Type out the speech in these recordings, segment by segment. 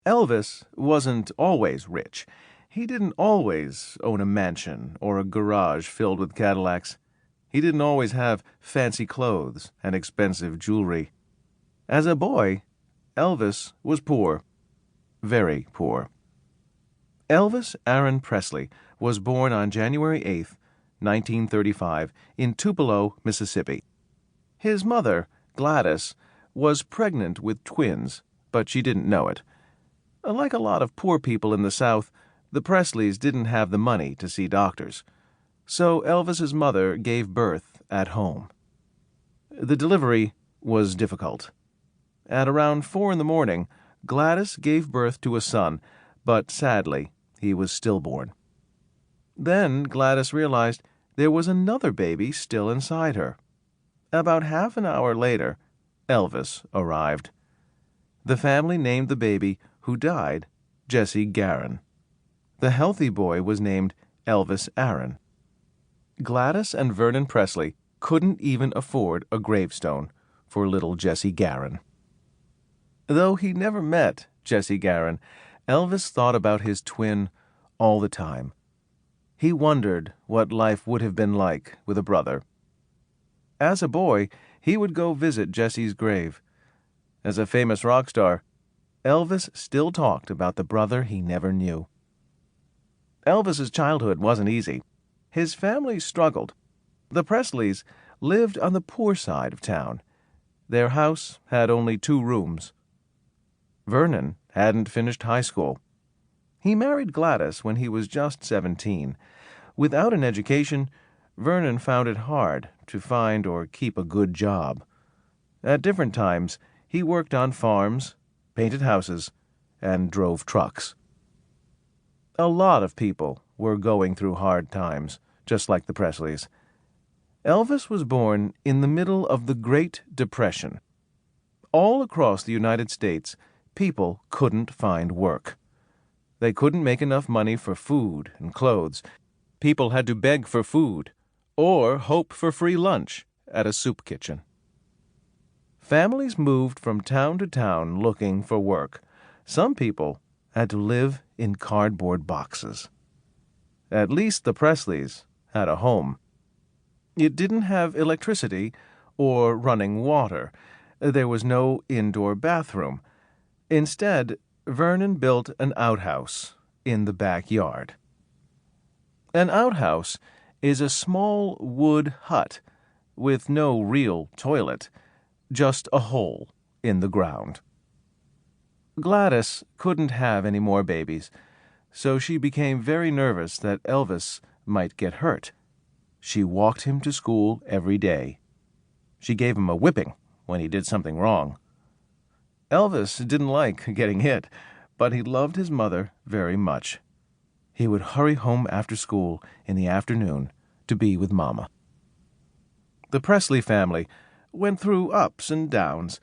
Elvis wasn't always rich. He didn't always own a mansion or a garage filled with Cadillacs. He didn't always have fancy clothes and expensive jewelry. As a boy, Elvis was poor. Very poor. Elvis Aaron Presley was born on January 8, 1935, in Tupelo, Mississippi. His mother, Gladys, was pregnant with twins, but she didn't know it. Like a lot of poor people in the South, the Presleys didn't have the money to see doctors. So Elvis's mother gave birth at home. The delivery was difficult. At around 4 a.m, Gladys gave birth to a son, but sadly, he was stillborn. Then Gladys realized there was another baby still inside her. About half an hour later, Elvis arrived. The family named the baby, who died, Jesse Garin. The healthy boy was named Elvis Aaron. Gladys and Vernon Presley couldn't even afford a gravestone for little Jesse Garin. Though he never met Jesse Garin, Elvis thought about his twin all the time. He wondered what life would have been like with a brother. As a boy, he would go visit Jesse's grave. As a famous rock star, Elvis still talked about the brother he never knew. Elvis's childhood wasn't easy. His family struggled. The Presleys lived on the poor side of town. Their house had only 2 rooms. Vernon hadn't finished high school. He married Gladys when he was just 17. Without an education, Vernon found it hard to find or keep a good job. At different times, he worked on farms, painted houses, and drove trucks. A lot of people were going through hard times, just like the Presleys. Elvis was born in the middle of the Great Depression. All across the United States, people couldn't find work. They couldn't make enough money for food and clothes. People had to beg for food or hope for free lunch at a soup kitchen. Families moved from town to town looking for work. Some people had to live in cardboard boxes. At least the Presleys had a home. It didn't have electricity or running water. There was no indoor bathroom. Instead, Vernon built an outhouse in the backyard. An outhouse is a small wood hut with no real toilet, just a hole in the ground. Gladys couldn't have any more babies, so she became very nervous that Elvis might get hurt. She walked him to school every day. She gave him a whipping when he did something wrong. Elvis didn't like getting hit, but he loved his mother very much. He would hurry home after school in the afternoon to be with Mama. The Presley family went through ups and downs.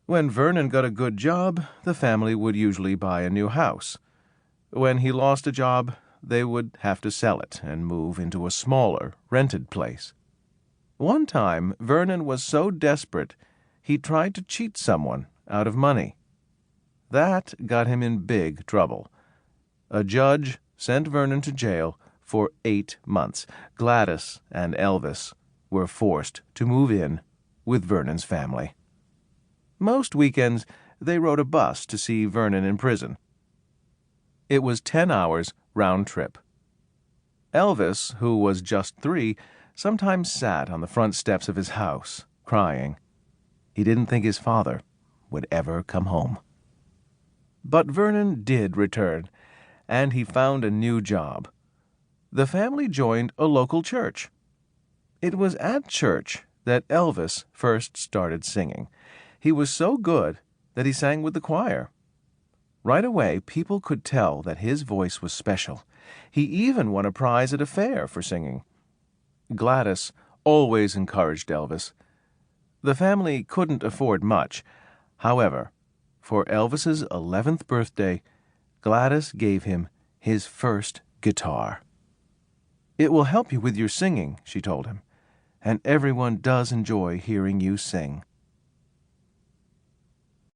When Vernon got a good job, the family would usually buy a new house. When he lost a job, they would have to sell it and move into a smaller, rented place. One time, Vernon was so desperate, he tried to cheat someone out of money. That got him in big trouble. A judge sent Vernon to jail for 8 months. Gladys and Elvis were forced to move in with Vernon's family. Most weekends, they rode a bus to see Vernon in prison. It was 10 hours round trip. Elvis, who was just 3, sometimes sat on the front steps of his house, crying. He didn't think his father would ever come home. But Vernon did return, and he found a new job. The family joined a local church. It was at church that Elvis first started singing. He was so good that he sang with the choir. Right away, people could tell that his voice was special. He even won a prize at a fair for singing. Gladys always encouraged Elvis. The family couldn't afford much. However, for Elvis's 11th birthday, Gladys gave him his first guitar. "It will help you with your singing," she told him, "and everyone does enjoy hearing you sing."